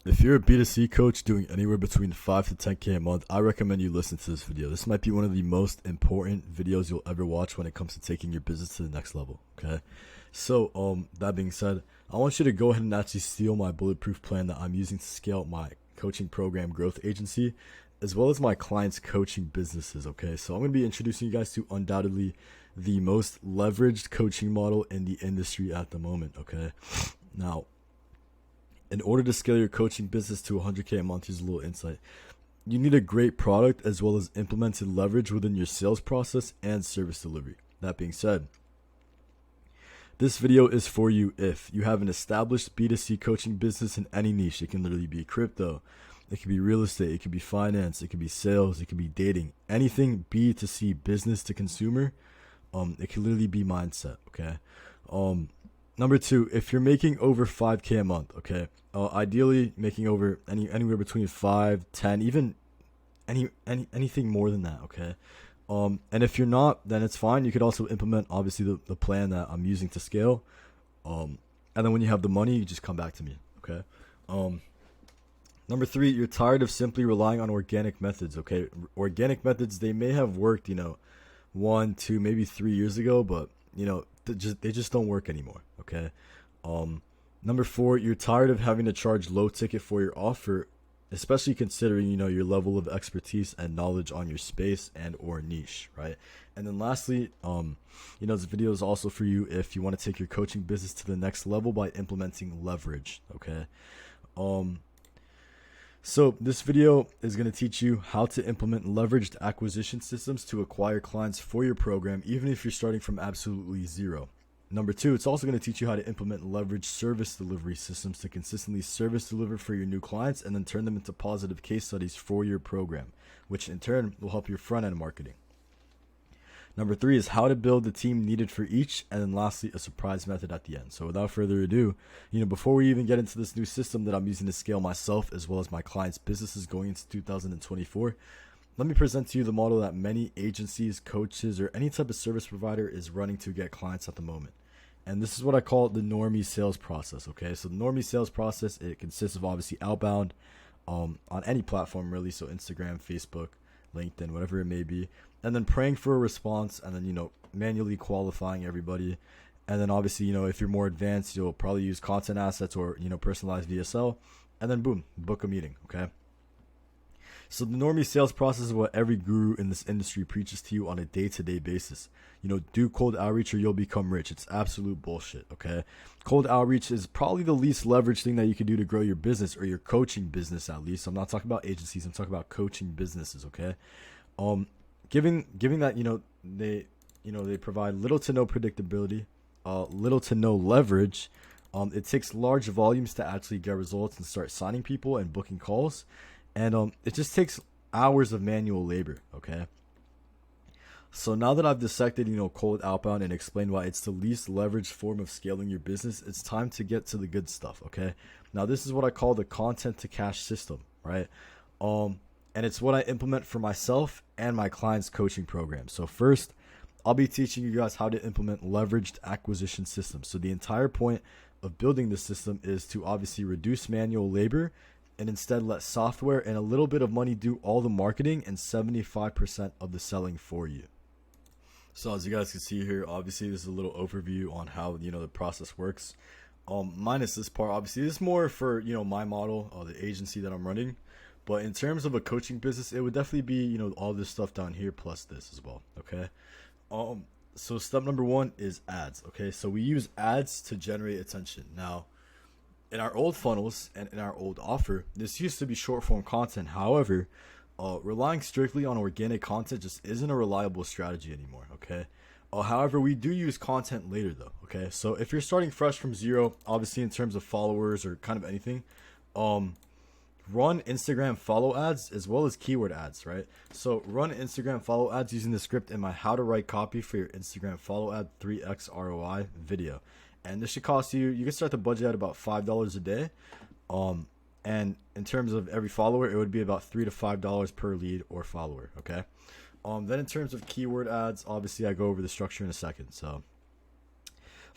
If you're a B2C coach doing anywhere between 5 to 10K a month, I recommend you listen to this video. This might be one of the most important videos you'll ever watch when it comes to taking your business to the next level, okay? So, that being said, I want you to go ahead and actually steal my Bulletproof plan that I'm using to scale my coaching program growth agency, as well as my clients' coaching businesses, okay? So I'm going to be introducing you guys to undoubtedly the most leveraged coaching model in the industry at the moment, okay? Now, in order to scale your coaching business to 100K a month, here's a little insight. You need a great product as well as implemented leverage within your sales process and service delivery. That being said, this video is for you if you have an established B2C coaching business in any niche. It can literally be crypto, it could be real estate, it could be finance, it could be sales, it could be dating, anything B2C, business to consumer. It can literally be mindset, okay? Number two, if you're making over 5K a month, okay, ideally making over anywhere between 5, 10, even anything more than that, okay. And if you're not, then it's fine. You could also implement obviously the plan that I'm using to scale. And then when you have the money, you just come back to me, okay. Number three, you're tired of simply relying on organic methods, okay. Organic methods, they may have worked, 1, 2, maybe 3 years ago, but they just don't work anymore, okay. Number four, you're tired of having to charge low ticket for your offer, especially considering your level of expertise and knowledge on your space and or niche, right? And then lastly, this video is also for you if you want to take your coaching business to the next level by implementing leverage, okay. So this video is going to teach you how to implement leveraged acquisition systems to acquire clients for your program, even if you're starting from absolutely zero. Number two, it's also going to teach you how to implement leveraged service delivery systems to consistently service deliver for your new clients and then turn them into positive case studies for your program, which in turn will help your front end marketing. Number three is how to build the team needed for each, and then lastly, a surprise method at the end. So without further ado, before we even get into this new system that I'm using to scale myself as well as my clients' businesses going into 2024, let me present to you the model that many agencies, coaches, or any type of service provider is running to get clients at the moment. And this is what I call the normie sales process, okay? So the normie sales process, it consists of obviously outbound on any platform really, so Instagram, Facebook, LinkedIn, whatever it may be, and then praying for a response, and then manually qualifying everybody, and then obviously if you're more advanced, you'll probably use content assets or personalized VSL, and then boom, book a meeting, okay? So the normie sales process is what every guru in this industry preaches to you on a day-to-day basis. Do cold outreach or you'll become rich. It's absolute bullshit, okay? Cold outreach is probably the least leveraged thing that you can do to grow your business or your coaching business at least. I'm not talking about agencies, I'm talking about coaching businesses, okay? Giving that, they provide little to no predictability, little to no leverage. It takes large volumes to actually get results and start signing people and booking calls. And it just takes hours of manual labor, okay? So now that I've dissected, cold outbound and explained why it's the least leveraged form of scaling your business, it's time to get to the good stuff, okay? Now this is what I call the Content2Cash System, right? And it's what I implement for myself and my clients' coaching program. So first, I'll be teaching you guys how to implement leveraged acquisition systems. So the entire point of building this system is to obviously reduce manual labor and instead let software and a little bit of money do all the marketing and 75% of the selling for you. So as you guys can see here, obviously this is a little overview on how the process works. Minus this part, obviously this is more for my model, the agency that I'm running. But in terms of a coaching business, it would definitely be all this stuff down here plus this as well. Okay. So step number one is ads. Okay, so we use ads to generate attention. Now, in our old funnels and in our old offer, this used to be short form content. However, relying strictly on organic content just isn't a reliable strategy anymore, okay? However, we do use content later though, okay? So if you're starting fresh from zero, obviously in terms of followers or kind of anything, run Instagram follow ads as well as keyword ads, right? So run Instagram follow ads using the script in my how to write copy for your Instagram follow ad 3x ROI video. And this should cost you can start the budget at about $5 a day. And in terms of every follower, it would be about $3 to $5 per lead or follower, okay? Then in terms of keyword ads, obviously I go over the structure in a second. So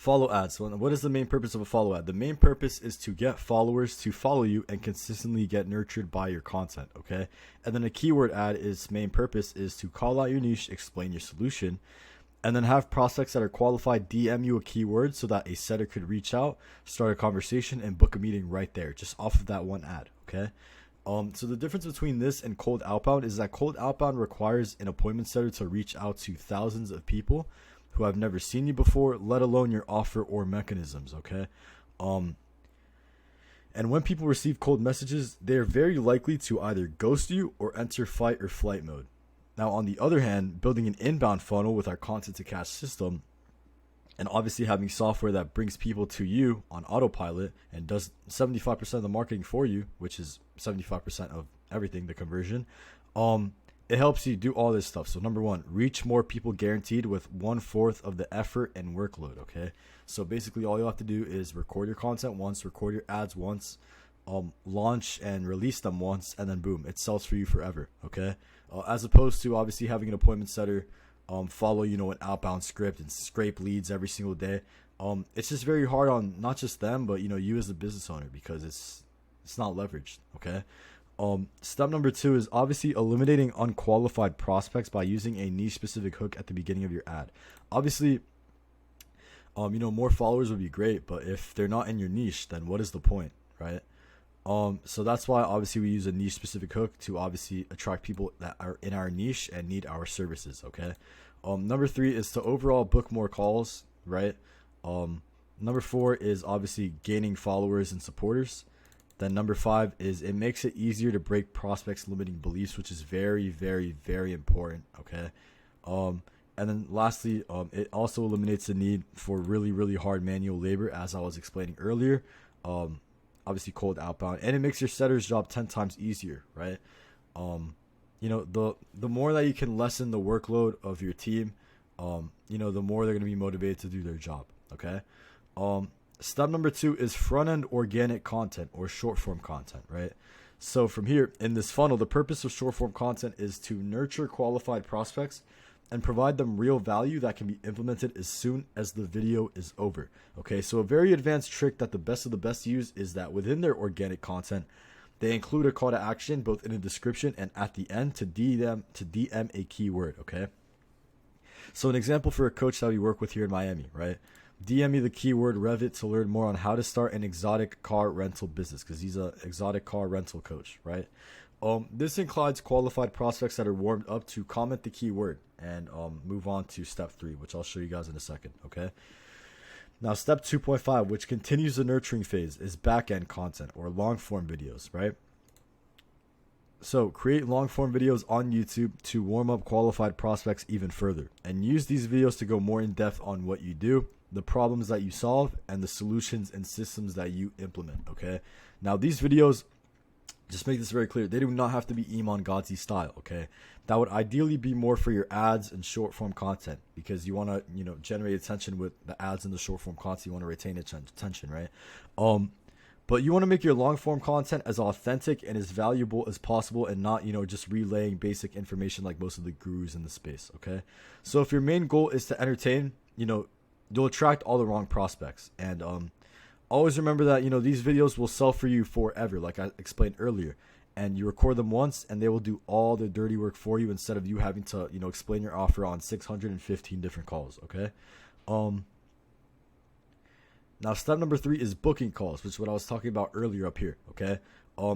Follow ads. So what is the main purpose of a follow ad? The main purpose is to get followers to follow you and consistently get nurtured by your content, okay? And then a keyword ad, its main purpose is to call out your niche, explain your solution, and then have prospects that are qualified DM you a keyword so that a setter could reach out, start a conversation, and book a meeting right there, just off of that one ad, okay? So the difference between this and cold outbound is that cold outbound requires an appointment setter to reach out to thousands of people who have never seen you before, let alone your offer or mechanisms, okay? And when people receive cold messages, they are very likely to either ghost you or enter fight or flight mode. Now, on the other hand, building an inbound funnel with our Content2Cash system, and obviously having software that brings people to you on autopilot and does 75% of the marketing for you, which is 75% of everything, the conversion, it helps you do all this stuff. So number one, reach more people guaranteed with 1/4 of the effort and workload, okay? So basically all you have to do is record your content once, record your ads once, launch and release them once, and then boom, it sells for you forever, okay? As opposed to obviously having an appointment setter follow, an outbound script and scrape leads every single day. It's just very hard on not just them, but you as a business owner, because it's not leveraged, okay? Step number 2 is obviously eliminating unqualified prospects by using a niche specific hook at the beginning of your ad. Obviously, more followers would be great, but if they're not in your niche, then what is the point, right? So that's why obviously we use a niche specific hook to obviously attract people that are in our niche and need our services, okay? Number 3 is to overall book more calls, right? Number 4 is obviously gaining followers and supporters. Then number 5 is it makes it easier to break prospects' limiting beliefs, which is very, very, very important, okay? And then lastly, it also eliminates the need for really, really hard manual labor, as I was explaining earlier. Obviously cold outbound, and it makes your setter's job 10 times easier, right? The more that you can lessen the workload of your team, the more they're going to be motivated to do their job, okay? Step number 2 is front-end organic content or short-form content, right? So from here, in this funnel, the purpose of short-form content is to nurture qualified prospects and provide them real value that can be implemented as soon as the video is over, okay? So a very advanced trick that the best of the best use is that within their organic content, they include a call to action both in the description and at the end to DM a keyword, okay? So an example for a coach that we work with here in Miami, right? DM me the keyword Revit to learn more on how to start an exotic car rental business, because he's an exotic car rental coach, right? This includes qualified prospects that are warmed up to comment the keyword and move on to step 3, which I'll show you guys in a second, okay? Now, step 2.5, which continues the nurturing phase, is back-end content or long-form videos, right? So create long-form videos on YouTube to warm up qualified prospects even further, and use these videos to go more in depth on what you do, the problems that you solve, and the solutions and systems that you implement, okay? Now, these videos, just make this very clear, they do not have to be Iman Gadzhi style, okay? That would ideally be more for your ads and short form content, because you want to, generate attention with the ads and the short form content. You want to retain attention, right? But you want to make your long form content as authentic and as valuable as possible, and not, just relaying basic information like most of the gurus in the space, okay? So if your main goal is to entertain, you'll attract all the wrong prospects. And always remember that, these videos will sell for you forever, like I explained earlier. And you record them once and they will do all the dirty work for you instead of you having to, explain your offer on 615 different calls, okay? Now, step number 3 is booking calls, which is what I was talking about earlier up here, okay?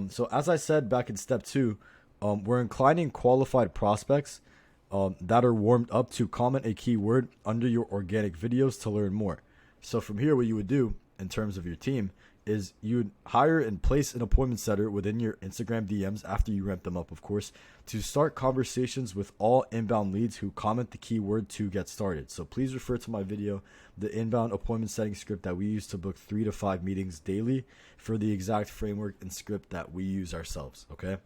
So as I said back in step 2, we're inclining qualified prospects that are warmed up to comment a keyword under your organic videos to learn more. So from here, what you would do in terms of your team is you would hire and place an appointment setter within your Instagram DMs after you ramp them up, of course, to start conversations with all inbound leads who comment the keyword to get started. So please refer to my video, the inbound appointment setting script that we use to book 3 to 5 meetings daily, for the exact framework and script that we use ourselves, okay?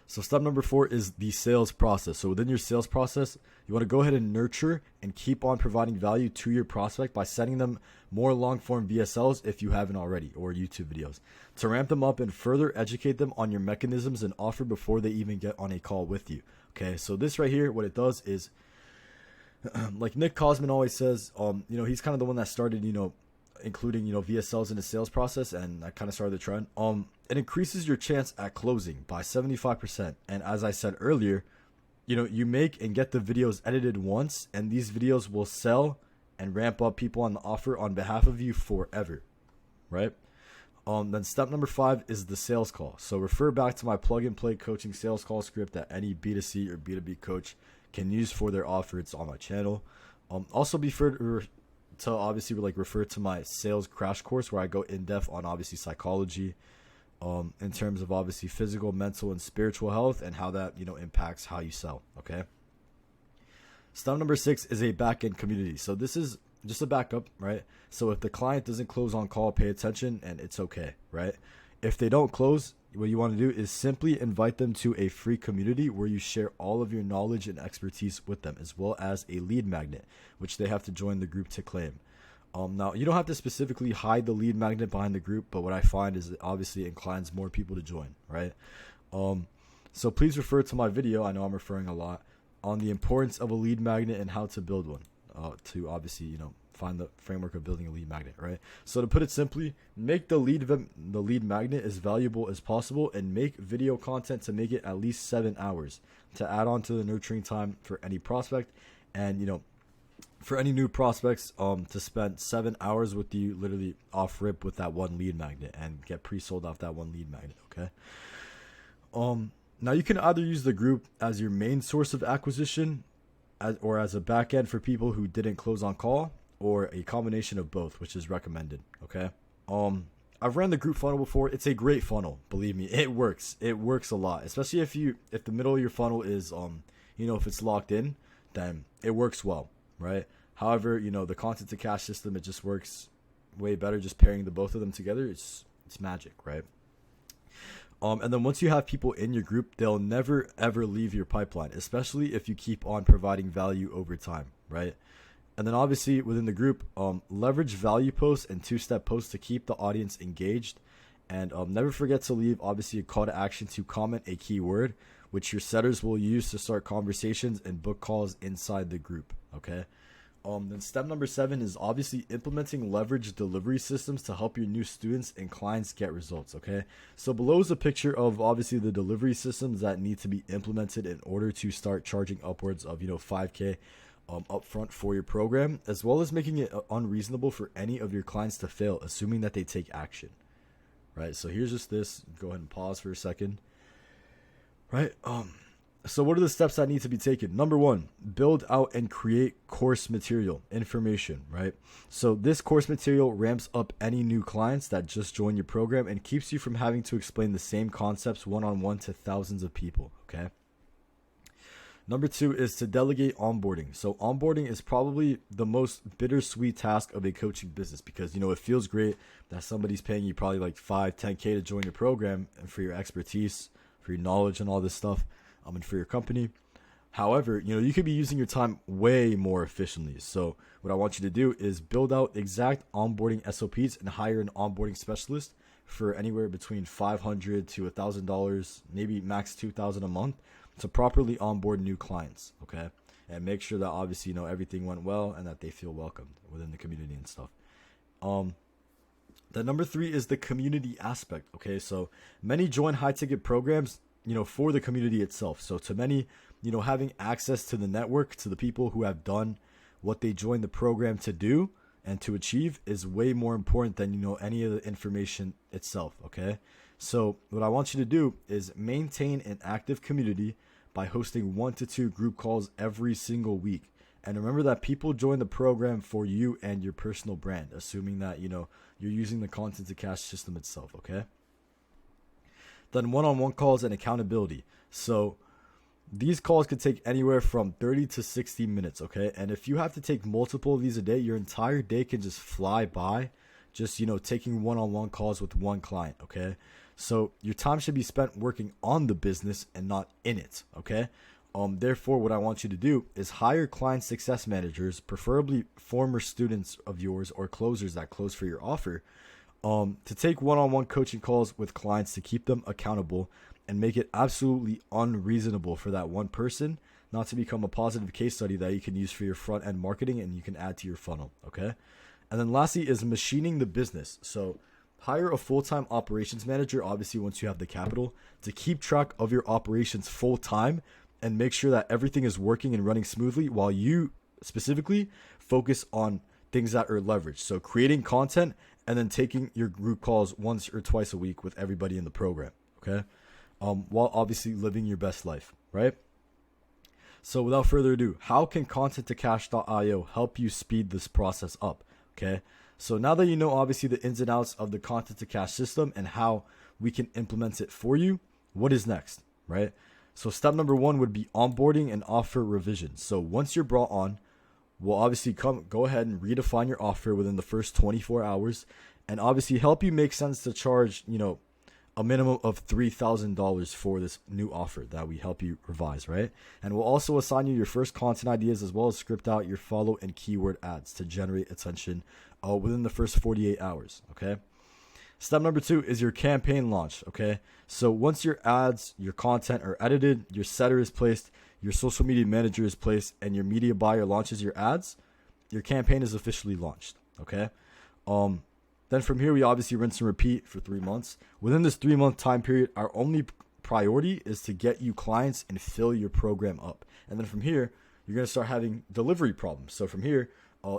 So step number 4 is the sales process. So within your sales process, you want to go ahead and nurture and keep on providing value to your prospect by sending them more long form VSLs if you haven't already, or YouTube videos, to ramp them up and further educate them on your mechanisms and offer before they even get on a call with you. Okay, so this right here, what it does is Like Nick Cosman always says, he's kind of the one that started, including, VSLs in the sales process, and that kind of started the trend. It increases your chance at closing by 75%. And as I said earlier, you make and get the videos edited once, and these videos will sell and ramp up people on the offer on behalf of you forever, right? Then step number 5 is the sales call. So refer back to my plug and play coaching sales call script that any B2C or B2B coach can use for their offer. It's on my channel. Also be sure to obviously refer to my sales crash course, where I go in depth on obviously psychology, in terms of obviously physical, mental, and spiritual health, and how that impacts how you sell. Okay. Step number 6 is a back-end community. So this is just a backup, right? So if the client doesn't close on call, pay attention, and it's okay, right? If they don't close, what you want to do is simply invite them to a free community where you share all of your knowledge and expertise with them, as well as a lead magnet, which they have to join the group to claim. Now, you don't have to specifically hide the lead magnet behind the group, but what I find is it obviously inclines more people to join, right? So please refer to my video, I know I'm referring a lot, on the importance of a lead magnet and how to build one, to obviously, find the framework of building a lead magnet, right? So to put it simply, make the lead magnet as valuable as possible, and make video content to make it at least 7 hours to add on to the nurturing time for any prospect. And, for any new prospects, to spend 7 hours with you literally off rip with that one lead magnet and get pre-sold off that one lead magnet, okay? Now you can either use the group as your main source of acquisition, or as a back end for people who didn't close on call, or a combination of both, which is recommended. Okay. I've ran the group funnel before. It's a great funnel. Believe me, it works. It works a lot, especially if the middle of your funnel is, if it's locked in, then it works well, right? However, the Content2Cash system, it just works way better. Just pairing the both of them together, it's magic, right? And then once you have people in your group, they'll never ever leave your pipeline, especially if you keep on providing value over time, right? And then obviously within the group, leverage value posts and 2-step posts to keep the audience engaged. And never forget to leave obviously a call to action to comment a keyword, which your setters will use to start conversations and book calls inside the group. Okay. Then step number 7 is obviously implementing leverage delivery systems to help your new students and clients get results. Okay. So below is a picture of obviously the delivery systems that need to be implemented in order to start charging upwards of, $5K upfront for your program, as well as making it unreasonable for any of your clients to fail, assuming that they take action. Right. So here's just this. Go ahead and pause for a second. Right. So what are the steps that need to be taken? Number 1, build out and create course material, information, right? So this course material ramps up any new clients that just join your program and keeps you from having to explain the same concepts one-on-one to thousands of people, okay? Number 2 is to delegate onboarding. So onboarding is probably the most bittersweet task of a coaching business, because, it feels great that somebody's paying you probably like $5, $10K to join your program and for your expertise, for your knowledge and all this stuff. And for your company. However, you could be using your time way more efficiently. So what I want you to do is build out exact onboarding SOPs and hire an onboarding specialist for anywhere between $500 to $1,000, maybe max $2,000 a month, to properly onboard new clients. Okay. And make sure that obviously, everything went well and that they feel welcomed within the community and stuff. The number 3 is the community aspect. Okay. So many join high ticket programs, for the community itself. So to many, having access to the network, to the people who have done what they joined the program to do and to achieve, is way more important than, any of the information itself. Okay. So what I want you to do is maintain an active community by hosting 1 to 2 group calls every single week. And remember that people join the program for you and your personal brand, assuming that, you're using the Content2Cash system itself. Okay. Then one-on-one calls and accountability. So these calls could take anywhere from 30 to 60 minutes, okay? And if you have to take multiple of these a day, your entire day can just fly by just, taking one-on-one calls with one client, okay? So your time should be spent working on the business and not in it, okay? Therefore, what I want you to do is hire client success managers, preferably former students of yours or closers that close for your offer, to take one-on-one coaching calls with clients to keep them accountable and make it absolutely unreasonable for that one person not to become a positive case study that you can use for your front end marketing and you can add to your funnel. Okay. And then lastly is machining the business. So hire a full-time operations manager, obviously once you have the capital, to keep track of your operations full time and make sure that everything is working and running smoothly while you specifically focus on things that are leveraged. So creating content and then taking your group calls once or twice a week with everybody in the program. Okay. While obviously living your best life, right? So without further ado, how can Content2Cash.io help you speed this process up? Okay. So now that you know obviously the ins and outs of the Content2Cash system and how we can implement it for you, what is next, right? So step number 1 would be onboarding and offer revisions. So once you're brought on, we'll obviously go ahead and redefine your offer within the first 24 hours and obviously help you make sense to charge, a minimum of $3,000 for this new offer that we help you revise, right? And we'll also assign you your first content ideas as well as script out your follow and keyword ads to generate attention within the first 48 hours, okay? Step number 2 is your campaign launch, okay? So once your ads, your content are edited, your setter is placed, your social media manager is placed, and your media buyer launches your ads, your campaign is officially launched, okay? Then from here, we obviously rinse and repeat for 3 months. Within this 3-month time period, our only priority is to get you clients and fill your program up. And then from here, you're going to start having delivery problems. So from here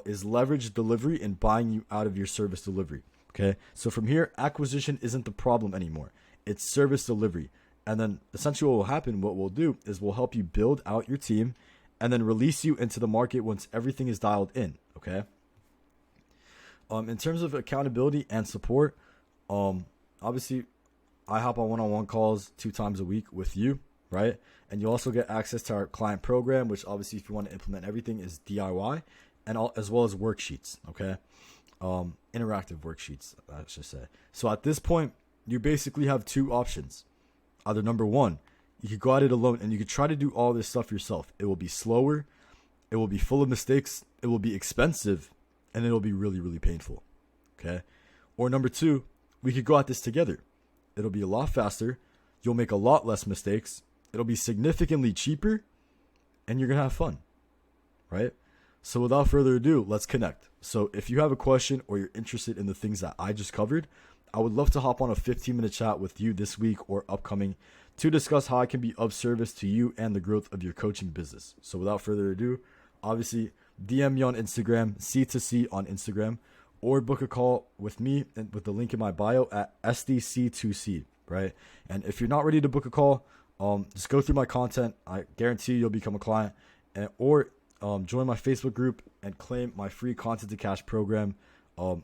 is leverage delivery and buying you out of your service delivery. Okay. So from here, acquisition isn't the problem anymore. It's service delivery. And then essentially what will happen, what we'll do is we'll help you build out your team and then release you into the market once everything is dialed in. Okay. In terms of accountability and support, obviously I hop on one-on-one calls 2 times a week with you, right? And you also get access to our client program, which obviously if you want to implement everything is DIY and as well as worksheets, okay? Interactive worksheets, I should say. So at this point, you basically have 2 options. Either number 1, you could go at it alone and you could try to do all this stuff yourself. It will be slower, it will be full of mistakes, it will be expensive, and it'll be really, really painful, okay? Or number 2, we could go at this together. It'll be a lot faster. You'll make a lot less mistakes. It'll be significantly cheaper, and you're going to have fun, right? So without further ado, let's connect. So if you have a question or you're interested in the things that I just covered, I would love to hop on a 15-minute chat with you this week or upcoming to discuss how I can be of service to you and the growth of your coaching business. So without further ado, obviously, DM me on Instagram, C2C on Instagram, or book a call with me and with the link in my bio at SDC2C, right? And if you're not ready to book a call, just go through my content. I guarantee you'll become a client, or join my Facebook group and claim my free Content2Cash program,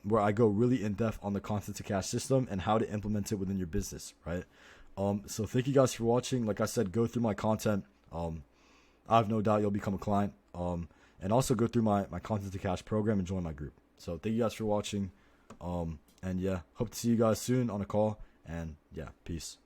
where I go really in depth on the Content2Cash system and how to implement it within your business, right? So thank you guys for watching. Like I said, go through my content. I have no doubt you'll become a client. And also go through my Content2Cash program and join my group. So thank you guys for watching. And yeah, hope to see you guys soon on a call. And yeah, peace.